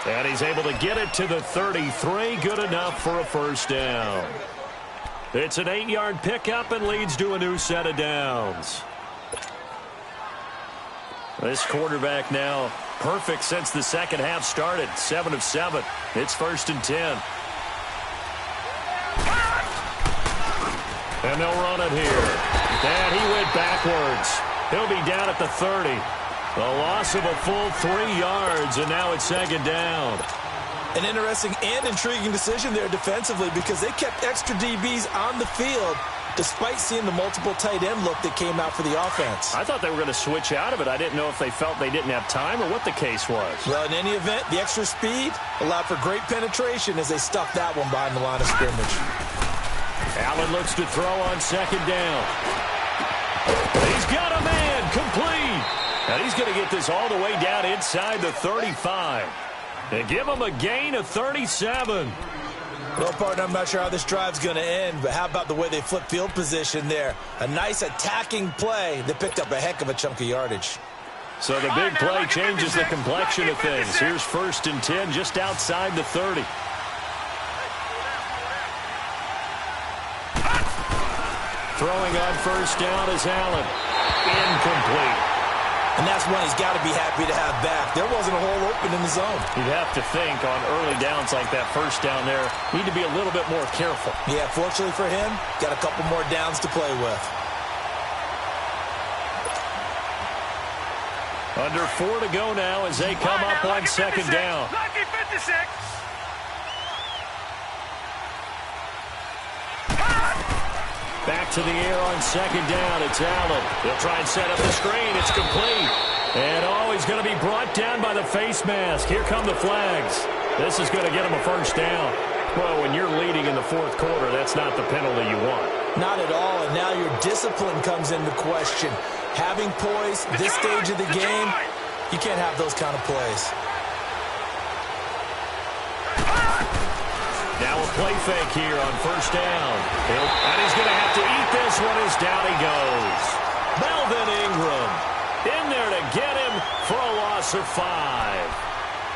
And he's able to get it to the 33. Good enough for a 1st down. It's an 8-yard pickup and leads to a new set of downs. This quarterback now perfect since the 2nd half started. 7 of 7. It's 1st and 10. And they'll run it here. And he went backwards. He'll be down at the 30. The loss of a full 3 yards, and now it's 2nd down. An interesting and intriguing decision there defensively because they kept extra DBs on the field despite seeing the multiple tight end look that came out for the offense. I thought they were going to switch out of it. I didn't know if they felt they didn't have time or what the case was. Well, in any event, the extra speed allowed for great penetration as they stuffed that one behind the line of scrimmage. Allen looks to throw on 2nd down. He's got a man, complete. And he's going to get this all the way down inside the 35. They give him a gain of 37. Well, partner, I'm not sure how this drive's going to end, but how about the way they flip field position there? A nice attacking play that picked up a heck of a chunk of yardage. So the big play changes the complexion of things. Here's 1st and 10 just outside the 30. Throwing on 1st down is Allen. Incomplete. And that's one he's got to be happy to have back. There wasn't a hole open in the zone. You'd have to think on early downs like that 1st down there, need to be a little bit more careful. Yeah, fortunately for him, got a couple more downs to play with. Under 4 to go now as they come up on second down. Lucky 56. Back to the air on second down. It's Allen. They'll try and set up the screen. It's complete. And he's going to be brought down by the face mask. Here come the flags. This is going to get him a first down. Well, when you're leading in the fourth quarter, that's not the penalty you want. Not at all, and now your discipline comes into question. Having poise this stage of the game, you can't have those kind of plays. Now a play fake here on first down. And he's going to have to eat this one as down he goes. Melvin Ingram in there to get him for a loss of 5.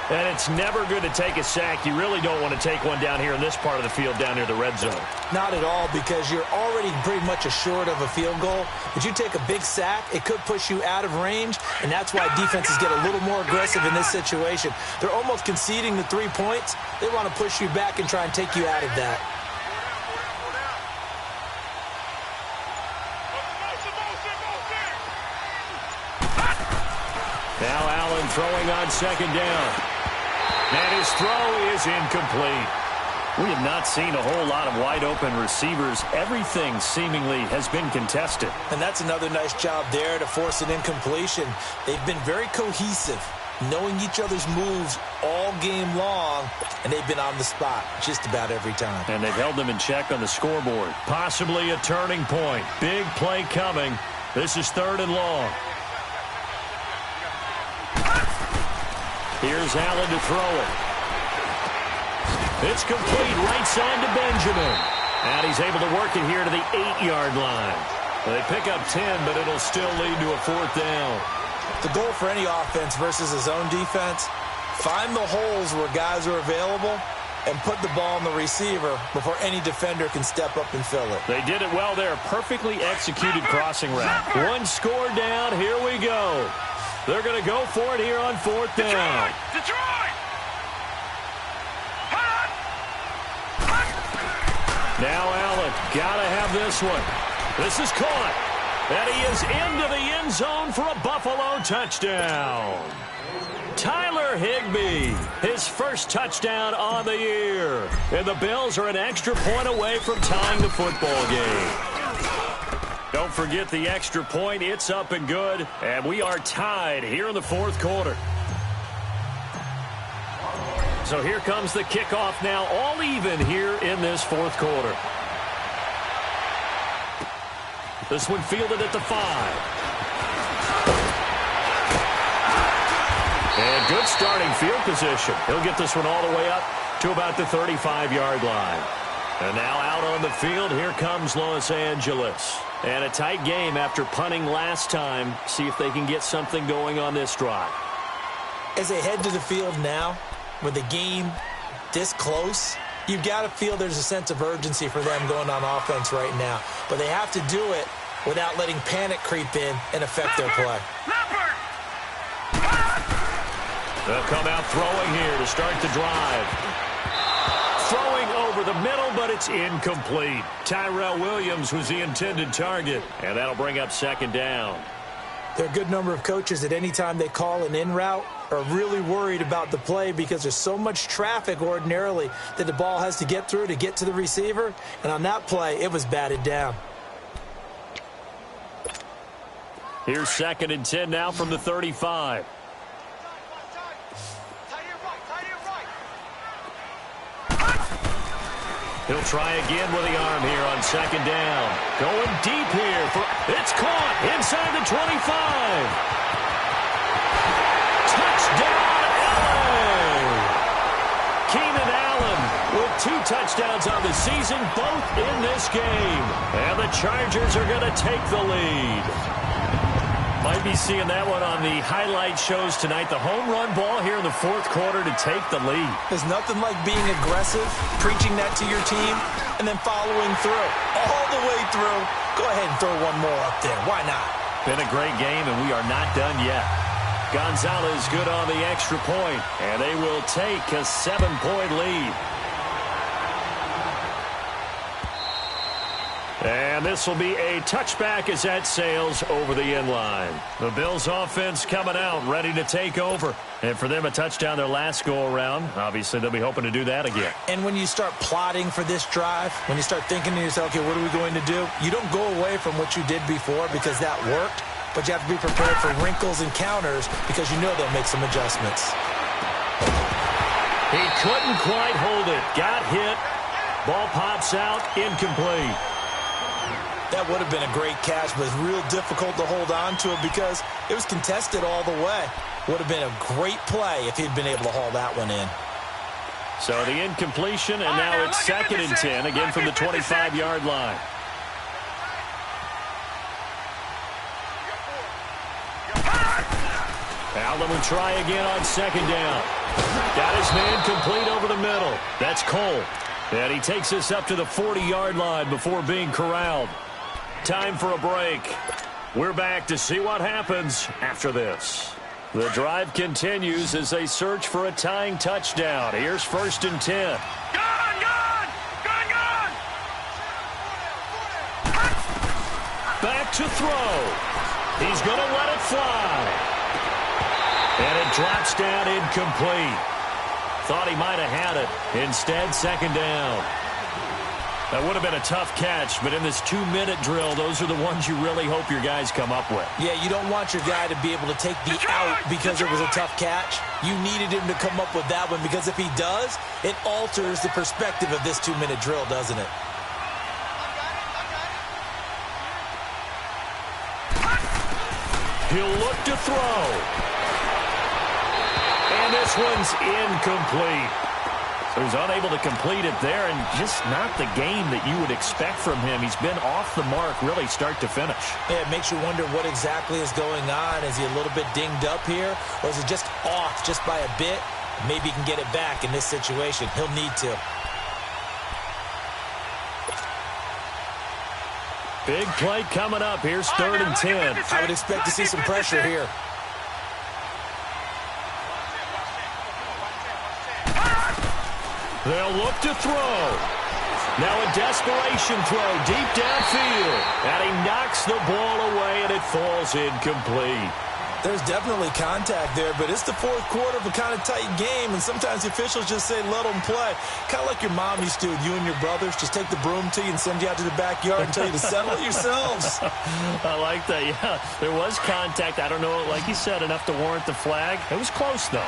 And it's never good to take a sack. You really don't want to take one down here in this part of the field down near the red zone. Not at all, because you're already pretty much assured of a field goal. If you take a big sack, it could push you out of range, and that's why defenses get a little more aggressive in this situation. They're almost conceding the 3 points. They want to push you back and try and take you out of that. Now Allen throwing on second down. And his throw is incomplete. We have not seen a whole lot of wide-open receivers. Everything seemingly has been contested. And that's another nice job there to force an incompletion. They've been very cohesive, knowing each other's moves all game long, and they've been on the spot just about every time. And they've held them in check on the scoreboard. Possibly a turning point. Big play coming. This is 3rd and long. Here's Allen to throw it. It's complete right side to Benjamin. And he's able to work it here to the 8-yard line. They pick up 10, but it'll still lead to a 4th down. The goal for any offense versus his own defense, find the holes where guys are available and put the ball on the receiver before any defender can step up and fill it. They did it well there. Perfectly executed crossing route. One score down. Here we go. They're going to go for it here on 4th down. Detroit! Now Allen, got to have this one. This is caught. And he is into the end zone for a Buffalo touchdown. Tyler Higbee, his first touchdown on the year. And the Bills are an extra point away from tying the football game. Don't forget the extra point. It's up and good. And we are tied here in the 4th quarter. So here comes the kickoff now, all even here in this 4th quarter. This one fielded at the 5. And good starting field position. He'll get this one all the way up to about the 35-yard line. And now out on the field, here comes Los Angeles. And a tight game after punting last time. See if they can get something going on this drive. As they head to the field now, with the game this close, you've got to feel there's a sense of urgency for them going on offense right now. But they have to do it without letting panic creep in and affect their play. They'll come out throwing here to start the drive. Throwing over the middle, but it's incomplete. Tyrell Williams was the intended target, and that'll bring up second down. There are a good number of coaches at any time they call an in route are really worried about the play because there's so much traffic ordinarily that the ball has to get through to get to the receiver. And on that play, it was batted down. Here's 2nd and 10 now from the 35. He'll try again with the arm here on second down. Going deep here. It's caught inside the 25. Touchdown, LA! Keenan Allen with 2 touchdowns on the season, both in this game. And the Chargers are going to take the lead. Might be seeing that one on the highlight shows tonight. The home run ball here in the 4th quarter to take the lead. There's nothing like being aggressive, preaching that to your team, and then following through. All the way through. Go ahead and throw one more up there. Why not? Been a great game, and we are not done yet. Gonzalez good on the extra point, and they will take a 7-point lead. And this will be a touchback as that sails over the inline. The Bills offense coming out, ready to take over. And for them, a touchdown their last go-around. Obviously, they'll be hoping to do that again. And when you start plotting for this drive, when you start thinking to yourself, okay, what are we going to do? You don't go away from what you did before because that worked, but you have to be prepared for wrinkles and counters because you know they'll make some adjustments. He couldn't quite hold it. Got hit. Ball pops out, incomplete. That would have been a great catch, but it's real difficult to hold on to it because it was contested all the way. Would have been a great play if he'd been able to haul that one in. So the incompletion, and now it's 2nd and 10, again from the 25-yard line. Allen will try again on 2nd down. Got his man complete over the middle. That's Cole. And he takes us up to the 40-yard line before being corralled. Time for a break. We're back to see what happens after this. The drive continues as they search for a tying touchdown. Here's 1st and 10. Gone! Back to throw. He's going to let it fly. And it drops down incomplete. Thought he might have had it. Instead, 2nd down. That would have been a tough catch, but in this 2-minute drill, those are the ones you really hope your guys come up with. Yeah, you don't want your guy to be able to take the out because it was a tough catch. You needed him to come up with that one because if he does, it alters the perspective of this 2-minute drill, doesn't it? He'll look to throw. And this one's incomplete. So he's unable to complete it there, and just not the game that you would expect from him. He's been off the mark really start to finish. Yeah, it makes you wonder what exactly is going on. Is he a little bit dinged up here, or is it just off just by a bit? Maybe he can get it back in this situation. He'll need to. Big play coming up. Here's 3rd and 10. I would expect to see some pressure here. They'll look to throw. Now a desperation throw deep downfield. And he knocks the ball away, and it falls incomplete. There's definitely contact there, but it's the 4th quarter of a kind of tight game, and sometimes the officials just say, let them play. Kind of like your mom used to with you and your brothers. Just take the broom to you and send you out to the backyard and tell you to settle it yourselves. I like that, yeah. There was contact. I don't know, like you said, enough to warrant the flag. It was close, though.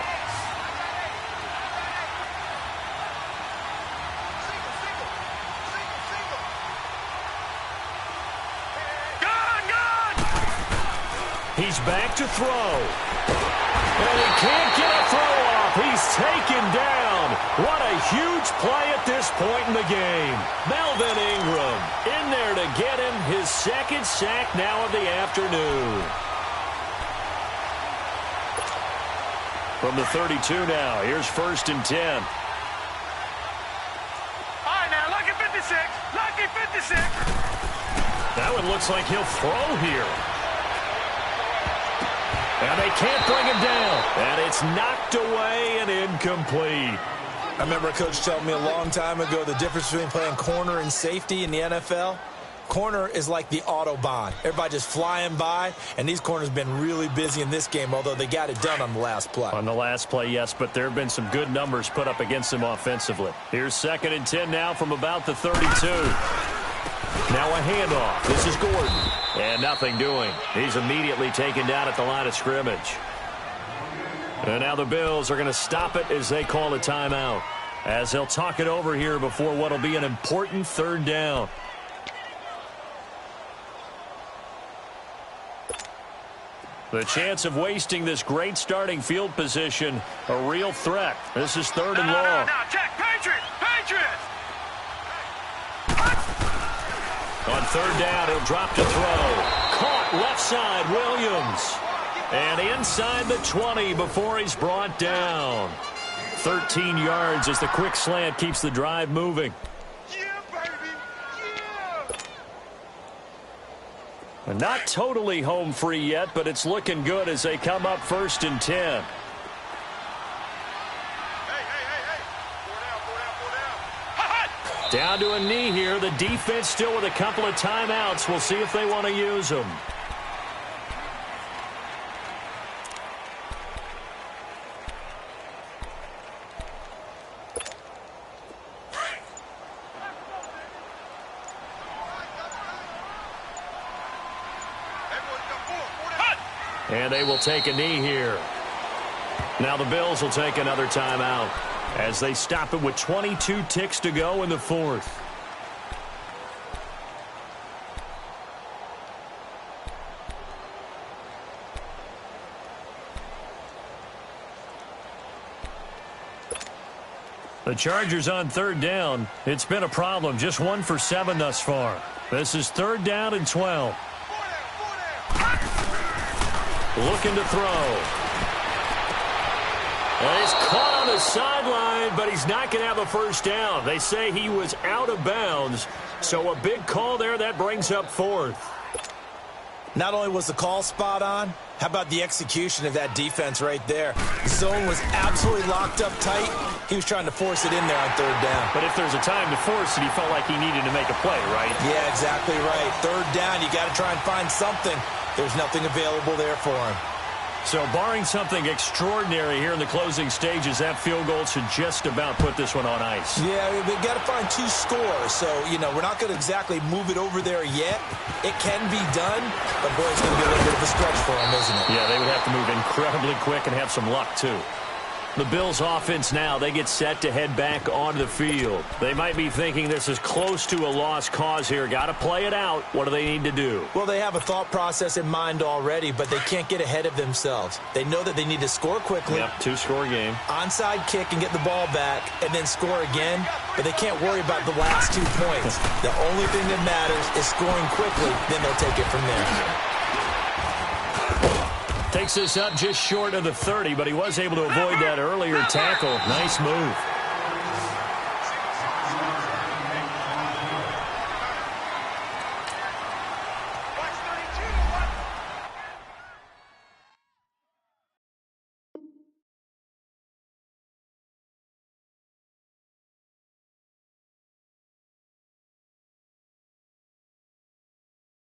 He's back to throw. And he can't get a throw off. He's taken down. What a huge play at this point in the game. Melvin Ingram in there to get him his 2nd sack now of the afternoon. From the 32 now, here's 1st and 10. All right, now, lucky 56. Lucky 56. That one looks like he'll throw here. And they can't bring him down. And it's knocked away and incomplete. I remember a coach telling me a long time ago the difference between playing corner and safety in the NFL. Corner is like the Autobahn. Everybody just flying by, and these corners have been really busy in this game, although they got it done on the last play. On the last play, yes, but there have been some good numbers put up against them offensively. Here's 2nd and 10 now from about the 32. Now a handoff. This is Gordon. And nothing doing. He's immediately taken down at the line of scrimmage. And now the Bills are going to stop it as they call a timeout, as they'll talk it over here before what will be an important 3rd down. The chance of wasting this great starting field position, a real threat. This is 3rd and long. No, check. Patriots! Patriots! On 3rd down, he'll drop to throw. Caught left side, Williams. And inside the 20 before he's brought down. 13 yards as the quick slant keeps the drive moving. Yeah, baby! Yeah! Not totally home free yet, but it's looking good as they come up 1st and 10. Down to a knee here. The defense still with a couple of timeouts. We'll see if they want to use them. And they will take a knee here. Now the Bills will take another timeout as they stop it with 22 ticks to go in the fourth. The Chargers on third down. It's been a problem. Just 1 for 7 thus far. This is 3rd down and 12. Looking to throw. And he's caught on the sideline, but he's not going to have a first down. They say he was out of bounds, so a big call there. That brings up 4th. Not only was the call spot on, how about the execution of that defense right there? The zone was absolutely locked up tight. He was trying to force it in there on 3rd down. But if there's a time to force it, he felt like he needed to make a play, right? Yeah, exactly right. 3rd down, you got to try and find something. There's nothing available there for him. So barring something extraordinary here in the closing stages, that field goal should just about put this one on ice. Yeah, they've got to find 2 scores. So, we're not going to exactly move it over there yet. It can be done, but boy, it's going to be a little bit of a stretch for them, isn't it? Yeah, they would have to move incredibly quick and have some luck, too. The Bills offense now, they get set to head back onto the field. They might be thinking this is close to a lost cause here. Got to play it out. What do they need to do? Well, they have a thought process in mind already, but they can't get ahead of themselves. They know that they need to score quickly. Yep, 2-score game. Onside kick and get the ball back and then score again, but they can't worry about the last 2 points. The only thing that matters is scoring quickly, then they'll take it from there. Takes this up just short of the 30, but he was able to avoid that earlier tackle. Nice move.